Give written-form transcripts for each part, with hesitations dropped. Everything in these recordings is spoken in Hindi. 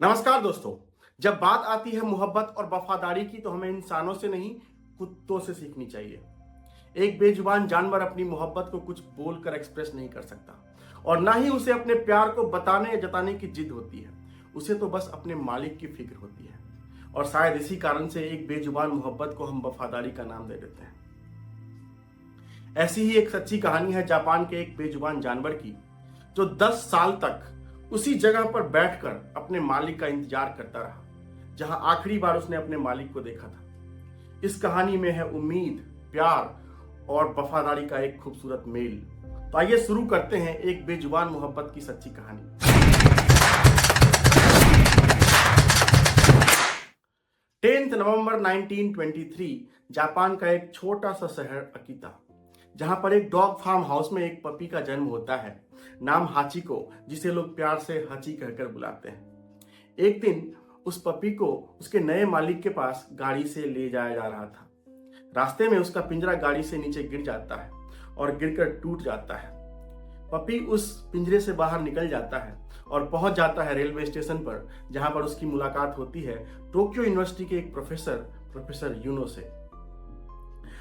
नमस्कार दोस्तों। जब बात आती है मोहब्बत और वफादारी की तो हमें इंसानों से नहीं, कुत्तों से सीखनी चाहिए। एक बेजुबान जानवर अपनी मोहब्बत को कुछ बोलकर एक्सप्रेस नहीं कर सकता और ना ही उसे अपने प्यार को बताने या जताने की जिद होती है। उसे तो बस अपने मालिक की फिक्र होती है और शायद इसी कारण से एक बेजुबान मोहब्बत को हम वफादारी का नाम दे देते हैं। ऐसी ही एक सच्ची कहानी है जापान के एक बेजुबान जानवर की, जो 10 साल तक उसी जगह पर बैठकर अपने मालिक का इंतजार करता रहा जहां आखिरी बार उसने अपने मालिक को देखा था। इस कहानी में है उम्मीद, प्यार और वफादारी का एक खूबसूरत मेल। तो आइए शुरू करते हैं एक बेजुबान मोहब्बत की सच्ची कहानी। 10 नवंबर 1923 जापान का एक छोटा सा शहर अकीता, जहां पर एक डॉग फार्म हाउस में एक पपी का जन्म होता है, नाम हाचिको, जिसे लोग प्यार से हची कहकर बुलाते हैं। एक दिन उस पपी को उसके नए मालिक के पास गाड़ी से ले जाया जा रहा था। रास्ते में उसका पिंजरा गाड़ी से नीचे गिर जाता है और गिरकर टूट जाता है। पपी उस पिंजरे से बाहर निकल जाता है और पहुंच जाता है रेलवे स्टेशन पर, जहां पर उसकी मुलाकात होती है टोक्यो यूनिवर्सिटी के एक प्रोफेसर यूनो से।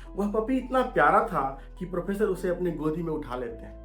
वह पपी इतना प्यारा था कि प्रोफेसर उसे अपनी गोदी में उठा लेते हैं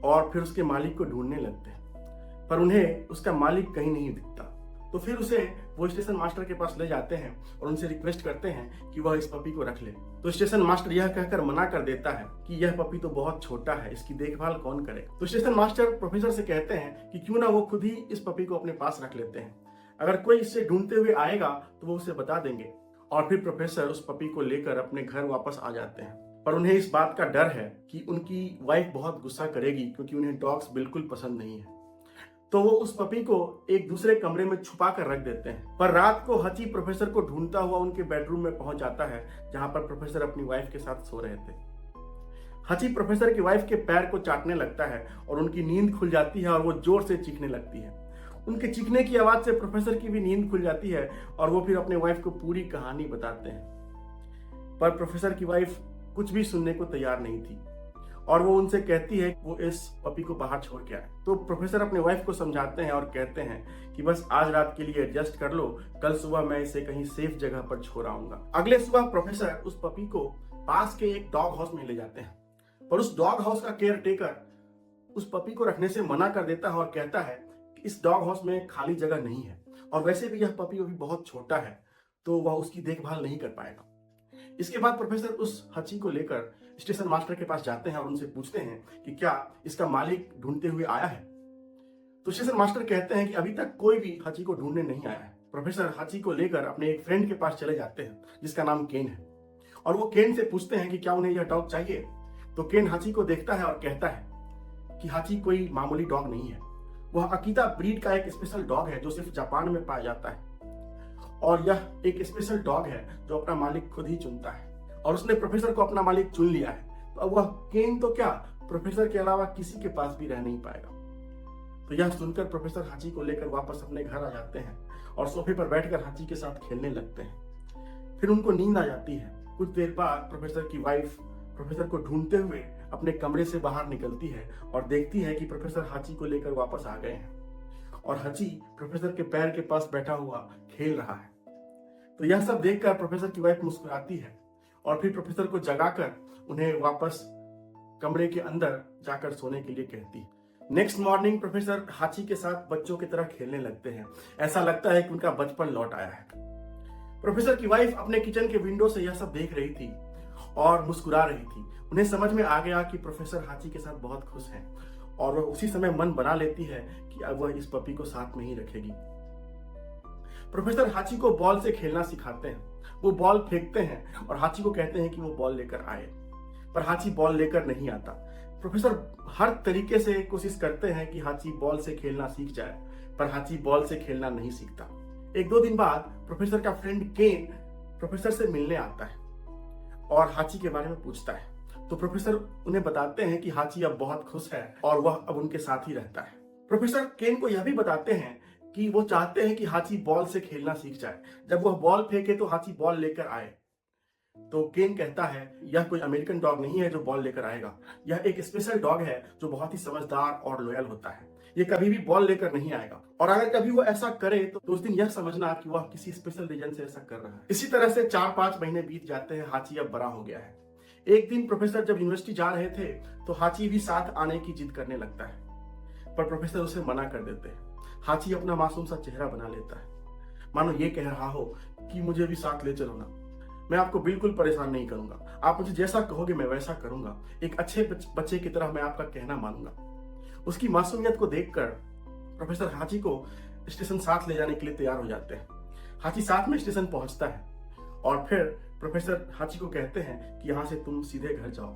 और फिर उसके मालिक को ढूंढने लगते हैं, पर उन्हें उसका मालिक कहीं नहीं दिखता। तो फिर उसे वो स्टेशन मास्टर के पास ले जाते हैं और उनसे रिक्वेस्ट करते हैं कि वह इस पपी को रख ले। तो स्टेशन मास्टर यह कहकर मना कर देता है कि यह पपी तो बहुत छोटा है, इसकी देखभाल कौन करे। तो स्टेशन मास्टर प्रोफेसर से कहते हैं कि क्यों ना वो खुद ही इस पपी को अपने पास रख लेते हैं, अगर कोई इससे ढूंढते हुए आएगा तो वो उसे बता देंगे। और फिर प्रोफेसर उस पपी को लेकर अपने घर वापस आ जाते हैं, पर उन्हें इस बात का डर है कि उनकी वाइफ बहुत गुस्सा करेगी, क्योंकि उन्हें डॉग्स बिल्कुल पसंद नहीं है। तो वो उस पपी को एक दूसरे कमरे में छुपा कर रख देते हैं। पर रात को हची प्रोफेसर को ढूंढता हुआ उनके बेडरूम में पहुंच जाता है, जहां पर प्रोफेसर अपनी वाइफ के साथ सो रहे थे। हची प्रोफेसर की वाइफ के पैर को चाटने लगता है और उनकी नींद खुल जाती है और वो जोर से चीखने लगती है। उनके चीखने की आवाज से प्रोफेसर की भी नींद खुल जाती है और वो फिर अपने वाइफ को पूरी कहानी बताते हैं। पर प्रोफेसर की वाइफ कुछ भी सुनने को तैयार नहीं थी और वो उनसे कहती है कि वो इस पपी को बाहर छोड़ के आए। तो प्रोफेसर अपने वाइफ को समझाते हैं और कहते हैं कि बस आज रात के लिए एडजस्ट कर लो, कल सुबह मैं इसे कहीं सेफ जगह पर छोड़ आऊंगा। अगले सुबह प्रोफेसर उस पपी को पास के एक डॉग हाउस में ले जाते हैं, पर उस डॉग हाउस का केयर टेकर उस पपी को रखने से मना कर देता है और कहता है कि इस डॉग हाउस में खाली जगह नहीं है और वैसे भी यह पपी अभी बहुत छोटा है, तो वह उसकी देखभाल नहीं कर पाएगा। इसके बाद प्रोफेसर उस हची को लेकर स्टेशन मास्टर के पास जाते हैं और उनसे पूछते हैं कि क्या इसका मालिक ढूंढते हुए आया है। तो स्टेशन मास्टर कहते हैं कि अभी तक कोई भी हची को ढूंढने नहीं आया है। प्रोफेसर हची को लेकर अपने एक फ्रेंड के पास चले जाते हैं, जिसका नाम केन है, और वो केन से पूछते हैं कि क्या उन्हें यह डॉग चाहिए। तो केन हची को देखता है और कहता है कि हची कोई मामूली डॉग नहीं है, वह अकीता ब्रीड का एक स्पेशल डॉग है जो सिर्फ जापान में पाया जाता है, और यह एक स्पेशल डॉग है जो अपना मालिक खुद ही चुनता है, और उसने प्रोफेसर को अपना मालिक चुन लिया है। तो अब वह केन तो क्या, प्रोफेसर के अलावा किसी के पास भी रह नहीं पाएगा। तो यह सुनकर प्रोफेसर हाची को लेकर वापस अपने घर आ जाते हैं और सोफे पर बैठकर हाची के साथ खेलने लगते हैं। फिर उनको नींद आ जाती है। कुछ देर बाद प्रोफेसर की वाइफ प्रोफेसर को ढूंढते हुए अपने कमरे से बाहर निकलती है और देखती है कि प्रोफेसर हाची को लेकर वापस आ गए हैं और हाची प्रोफेसर के पैर के पास बैठा हुआ खेल रहा है। तो यह सब देखकर प्रोफेसर की वाइफ मुस्कुराती है और फिर प्रोफेसर को जगाकर उन्हें वापस कमरे के अंदर जाकर सोने के लिए कहती है। नेक्स्ट मॉर्निंग प्रोफेसर हाची के साथ बच्चों की तरह खेलने लगते हैं। ऐसा लगता है कि उनका बचपन लौट आया है। प्रोफेसर की वाइफ अपने किचन के विंडो से यह सब देख रही थी और मुस्कुरा रही थी। उन्हें समझ में आ गया कि प्रोफेसर हाची के साथ बहुत खुश हैं और वह उसी समय मन बना लेती है कि अब वह इस पपी को साथ में ही रखेगी। प्रोफेसर हाची को बॉल से खेलना सिखाते हैं। वो बॉल फेंकते हैं और हाची को कहते हैं कि वो बॉल लेकर आए, पर हाची बॉल लेकर नहीं आता। प्रोफेसर हर तरीके से कोशिश करते हैं कि हाची बॉल से खेलना सीख जाए, पर हाची बॉल से खेलना नहीं सीखता। एक दो दिन बाद प्रोफेसर का फ्रेंड केन प्रोफेसर से मिलने आता है और हाची के बारे में पूछता है। तो प्रोफेसर उन्हें बताते हैं कि हाची अब बहुत खुश है और वह अब उनके साथ ही रहता है। प्रोफेसर केन को यह भी बताते हैं कि वो चाहते हैं कि हाची बॉल से खेलना सीख जाए। जब वह बॉल फेंके तो हाची बॉल लेकर आए। तो केन कहता है यह कोई अमेरिकन डॉग नहीं है जो बॉल लेकर आएगा, यह एक स्पेशल डॉग है जो बहुत ही समझदार और लॉयल होता है। ये कभी भी बॉल लेकर नहीं आएगा, और अगर कभी वो ऐसा करे तो उस दिन यह समझना कि वह किसी स्पेशल रीजन से ऐसा कर रहा है। इसी तरह से 4-5 महीने बीत जाते हैं। हाची अब बड़ा हो गया है। एक दिन प्रोफेसर जब यूनिवर्सिटी जा रहे थे तो हाची भी साथ आने की जिद करने लगता है, पर प्रोफेसर उसे मना कर देते हैं। हाची अपना मासूम सा चेहरा बना लेता है, मानो ये कह रहा हो कि मुझे भी साथ ले चलो ना, मैं आपको बिल्कुल परेशान नहीं करूंगा, आप मुझे जैसा कहोगे मैं वैसा करूंगा, एक अच्छे बच्चे की तरह मैं आपका कहना मानूंगा। उसकी मासूमियत को देखकर प्रोफेसर हाची को स्टेशन साथ ले जाने के लिए तैयार हो जाते हैं। हाची साथ में स्टेशन पहुंचता है और फिर प्रोफेसर हाची को कहते हैं कि यहाँ से तुम सीधे घर जाओ,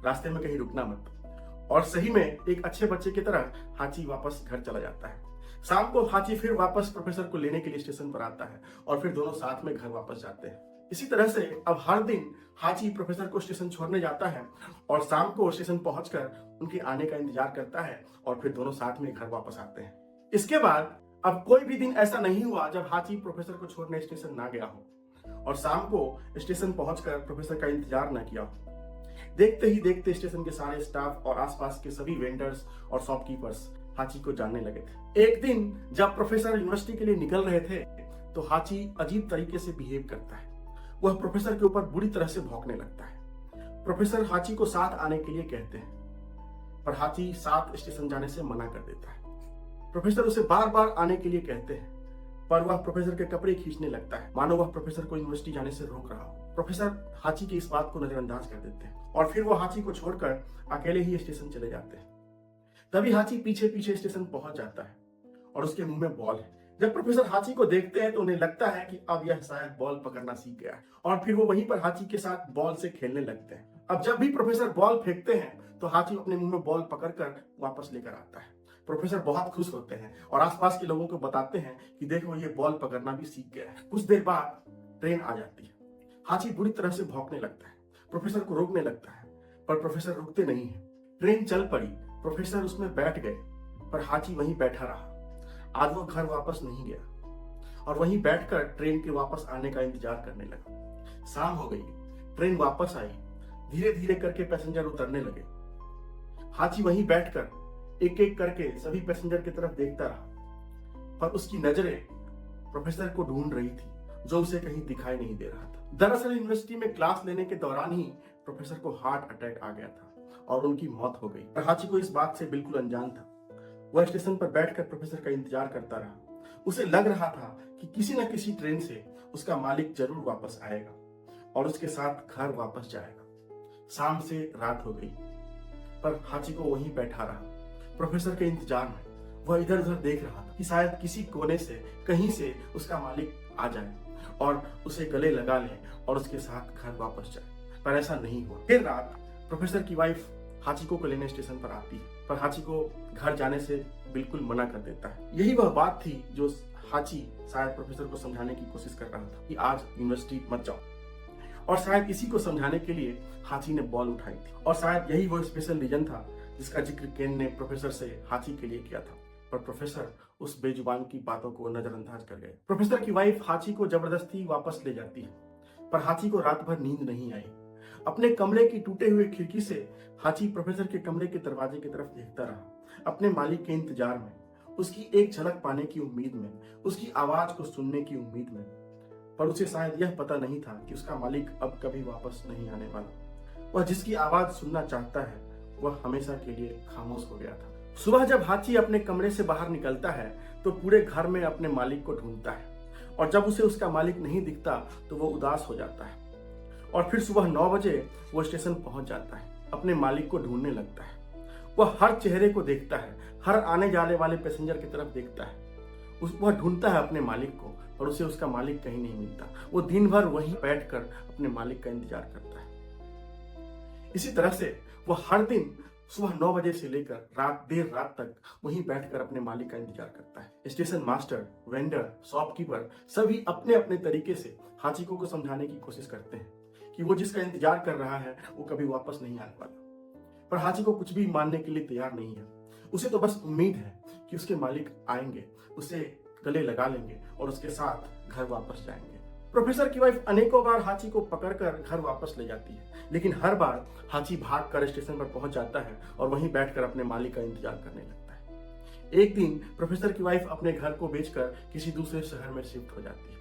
रास्ते में कहीं रुकना मत। और सही में एक अच्छे बच्चे की तरह हाची वापस घर चला जाता है। शाम को हाची फिर वापस प्रोफेसर को लेने के लिए स्टेशन पर आता है और फिर दोनों साथ में घर वापस जाते हैं। इसी तरह से अब हर दिन हाची प्रोफेसर को स्टेशन छोड़ने जाता है और शाम को स्टेशन पहुंचकर उनके आने का इंतजार करता है और फिर दोनों साथ में घर वापस आते हैं। इसके बाद अब कोई भी दिन ऐसा नहीं हुआ जब हाची प्रोफेसर को छोड़ने स्टेशन ना गया हो और शाम को स्टेशन पहुंचकर प्रोफेसर का इंतजार न किया हो। देखते ही देखते स्टेशन के सारे स्टाफ और आसपास के सभी वेंडर्स और शॉपकीपर्स हाची को जानने लगे थे। एक दिन जब प्रोफेसर यूनिवर्सिटी के लिए निकल रहे थे तो हाची अजीब तरीके से बिहेव करता है। वह प्रोफेसर के ऊपर बुरी तरह से भौंकने लगता है। प्रोफेसर हाची को साथ आने के लिए कहते हैं, पर हाची साथ स्टेशन जाने से मना कर देता है। प्रोफेसर उसे बार बार आने के लिए कहते हैं, पर वह प्रोफेसर के कपड़े खींचने लगता है, मानो वह प्रोफेसर को यूनिवर्सिटी जाने से रोक रहा हो। प्रोफेसर हाची की इस बात को नजरअंदाज कर देते हैं और फिर वो हाची को छोड़कर अकेले ही स्टेशन चले जाते हैं। तभी हाची पीछे पीछे स्टेशन पहुंच जाता है और उसके मुंह में बॉल है। जब प्रोफेसर हाची को देखते हैं तो उन्हें लगता है कि अब यह शायद बॉल पकड़ना सीख गया है और फिर वो वहीं पर हाची के साथ बॉल से खेलने लगते हैं। अब जब भी प्रोफेसर बॉल फेंकते हैं तो हाची अपने मुंह में बॉल पकड़कर वापस लेकर आता है। प्रोफेसर बहुत खुश होते हैं और आसपास के लोगों को बताते हैं कि देखो ये बॉल पकड़ना भी सीख गया है। कुछ देर बाद ट्रेन आ जाती है। हाची बुरी तरह से भौंकने लगता है, प्रोफेसर को रोकने लगता है, पर प्रोफेसर रुकते नहीं है। ट्रेन चल पड़ी, प्रोफेसर उसमें बैठ गए, पर हाची वहीं बैठा रहा। आज वो घर वापस नहीं गया और वहीं बैठकर ट्रेन के वापस आने का इंतजार करने लगा। शाम हो गई, ट्रेन वापस आई, धीरे धीरे करके पैसेंजर उतरने लगे। हाची वहीं बैठकर एक एक करके सभी पैसेंजर की तरफ देखता रहा, पर उसकी नजरें प्रोफेसर को ढूंढ रही थी जो उसे कहीं दिखाई नहीं दे रहा था। दरअसल यूनिवर्सिटी में क्लास लेने के दौरान ही प्रोफेसर को हार्ट अटैक आ गया था और उनकी मौत हो गई। पर हाची को इस बात से बिल्कुल अनजान था। वह स्टेशन पर बैठकर प्रोफेसर का इंतजार करता रहा। उसे लग रहा था कि किसी न किसी ट्रेन से उसका मालिक जरूर वापस आएगा और उसके साथ घर वापस जाएगा। शाम से रात हो गई, पर हाची को वहीं बैठा रहा। प्रोफेसर के इंतजार में वह इधर उधर देख रहा था कि शायद किसी कोने से कहीं से उसका मालिक आ जाए और उसे गले लगा ले और उसके साथ घर वापस जाए, पर ऐसा नहीं हुआ। फिर रात प्रोफेसर की वाइफ हाचिको को लेने स्टेशन पर आती है, पर हाचिको घर जाने से बिल्कुल मना कर देता है। यही वह बात थी जो हाची शायद प्रोफेसर को समझाने की कोशिश कर रहा था कि आज यूनिवर्सिटी मत जाओ, और शायद इसी को समझाने के लिए हाची ने बॉल उठाई थी। और शायद यही वो स्पेशल रीजन था जिसका जिक्र केन ने प्रोफेसर से हाची के लिए किया था, पर प्रोफेसर उस बेजुबान की बातों को नजरअंदाज कर गए। प्रोफेसर की वाइफ हाची को जबरदस्ती वापस ले जाती है, पर हाची को रात भर नींद नहीं आई। अपने कमरे की टूटे हुए खिड़की से हाची प्रोफेसर के कमरे के दरवाजे की तरफ देखता रहा, अपने मालिक के इंतजार में, उसकी एक झलक पाने की उम्मीद में, उसकी आवाज को सुनने की उम्मीद में। पर उसे शायद यह पता नहीं था कि उसका मालिक अब कभी वापस नहीं आने वाला। वह जिसकी आवाज सुनना चाहता है वह हमेशा के लिए खामोश हो गया था। सुबह जब हाची अपने कमरे से बाहर निकलता है तो पूरे घर में अपने मालिक को ढूंढता है, और जब उसे उसका मालिक नहीं दिखता तो वो उदास हो जाता है। और फिर सुबह 9 बजे वो स्टेशन पहुंच जाता है, अपने मालिक को ढूंढने लगता है। वह हर चेहरे को देखता है, हर आने जाने वाले पैसेंजर की तरफ देखता है। वह ढूंढता है अपने मालिक को, पर उसे उसका मालिक कहीं नहीं मिलता। वो दिन भर वहीं बैठकर अपने मालिक का इंतजार करता है। इसी तरह से वह हर दिन सुबह 9 बजे से लेकर देर रात तक वहीं बैठकर अपने मालिक का इंतजार करता है। स्टेशन मास्टर, वेंडर, शॉपकीपर सभी अपने अपने तरीके से हाचिको को समझाने की कोशिश करते हैं कि वो जिसका इंतजार कर रहा है वो कभी वापस नहीं आने वाला। पर हाचिको कुछ भी मानने के लिए तैयार नहीं है। उसे तो बस उम्मीद है कि उसके मालिक आएंगे, उसे गले लगा लेंगे और उसके साथ घर वापस जाएंगे। प्रोफेसर की वाइफ अनेकों बार हाची को पकड़कर घर वापस ले जाती है, लेकिन हर बार हाची भागकर स्टेशन पर पहुंच जाता है और वहीं बैठकर अपने मालिक का इंतजार करने लगता है। एक दिन प्रोफेसर की वाइफ अपने घर को बेचकर किसी दूसरे शहर में शिफ्ट हो जाती है,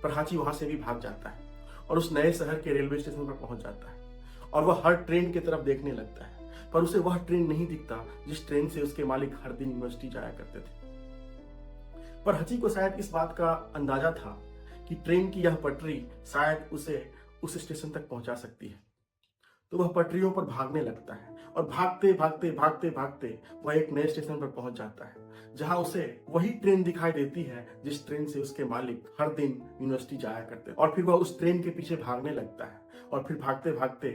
पर हाची वहां से भी भाग जाता है और उस नए शहर के रेलवे स्टेशन पर पहुंच जाता है और वह हर ट्रेन की तरफ देखने लगता है, पर उसे वह ट्रेन नहीं दिखता जिस ट्रेन से उसके मालिक हर दिन यूनिवर्सिटी जाया करते थे। पर हाची को शायद इस बात का अंदाजा था कि ट्रेन की यह पटरी शायद उसे उस स्टेशन तक पहुंचा सकती है, तो वह पटरियों पर भागने लगता है और भागते भागते भागते भागते वह एक नए स्टेशन पर पहुंच जाता है, जहां उसे वही ट्रेन दिखाई देती है जिस ट्रेन से उसके मालिक हर दिन यूनिवर्सिटी जाया करते थे। और फिर वह उस ट्रेन के पीछे भागने लगता है और फिर भागते भागते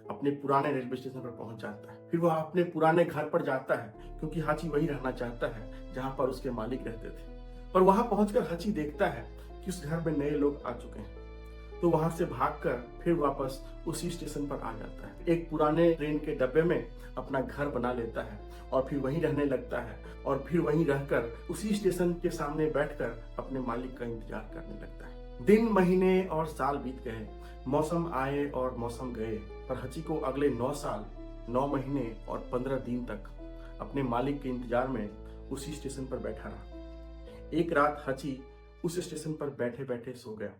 अपने पुराने रेलवे स्टेशन पर पहुंच जाता है। फिर वह अपने पुराने घर पर जाता है, क्योंकि हाची वही रहना चाहता है जहां पर उसके मालिक रहते थे। पर वहां पहुंचकर हाची देखता है कि उस घर में नए लोग आ चुके हैं, तो वहां से भागकर फिर वापस उसी स्टेशन पर आ जाता है। एक पुराने ट्रेन के डब्बे में अपना घर बना लेता है और फिर वहीं रहने लगता है और फिर वहीं रहकर उसी स्टेशन के सामने बैठकर अपने मालिक का इंतजार करने लगता है। दिन, महीने और साल बीत गए, मौसम आए और मौसम गए, पर हाची को अगले 9 साल, 9 महीने और 15 दिन तक अपने मालिक के इंतजार में उसी स्टेशन पर बैठा रहा। एक रात हाची उस स्टेशन पर बैठे बैठे सो गया।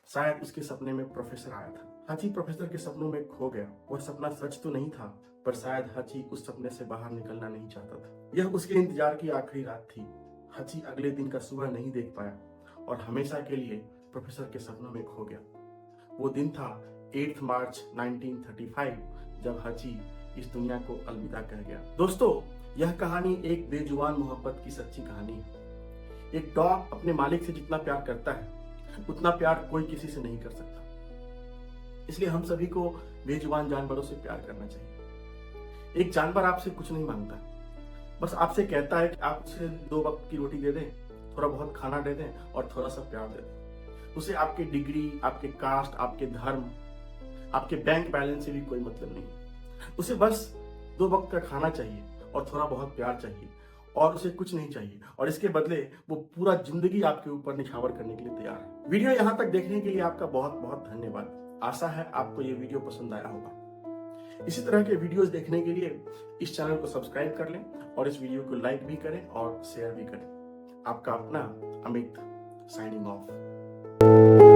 शायद उसके सपने में प्रोफेसर आया था। हाची प्रोफेसर के सपनों में खो गया। वह सपना सच तो नहीं था, पर शायद हाची उस सपने से बाहर निकलना नहीं चाहता था। यह उसके इंतजार की आखिरी रात थी। हाची अगले दिन का सुबह नहीं देख पाया और हमेशा के लिए प्रोफेसर के सपनों में खो गया। वो दिन था 8 मार्च 1935, जब हाची इस दुनिया को अलविदा कह गया। दोस्तों, यह कहानी एक बेजुबान मोहब्बत की सच्ची कहानी है। एक डॉग अपने मालिक से जितना प्यार करता है, उतना प्यार कोई किसी से नहीं कर सकता। इसलिए हम सभी को बेजुबान जानवरों से प्यार करना चाहिए। एक जानवर आपसे कुछ नहीं मांगता, बस आपसे कहता है कि आप उसे 2 वक्त की रोटी दे दें, थोड़ा बहुत खाना दे दें और थोड़ा सा प्यार दे दें। उसे आपके डिग्री, आपके कास्ट, आपके धर्म, आपके बैंक बैलेंस से भी कोई मतलब नहीं। उसे बस 2 वक्त का खाना चाहिए और थोड़ा बहुत प्यार चाहिए और उसे कुछ नहीं चाहिए, और इसके बदले वो पूरा जिंदगी आपके ऊपर निछावर करने के लिए तैयार है। वीडियो यहाँ तक देखने के लिए आपका बहुत बहुत धन्यवाद। आशा है आपको ये वीडियो पसंद आया होगा। इसी तरह के वीडियोस देखने के लिए इस चैनल को सब्सक्राइब कर लें और इस वीडियो को लाइक भी करें और शेयर भी करें। आपका अपना अमित, साइनिंग ऑफ।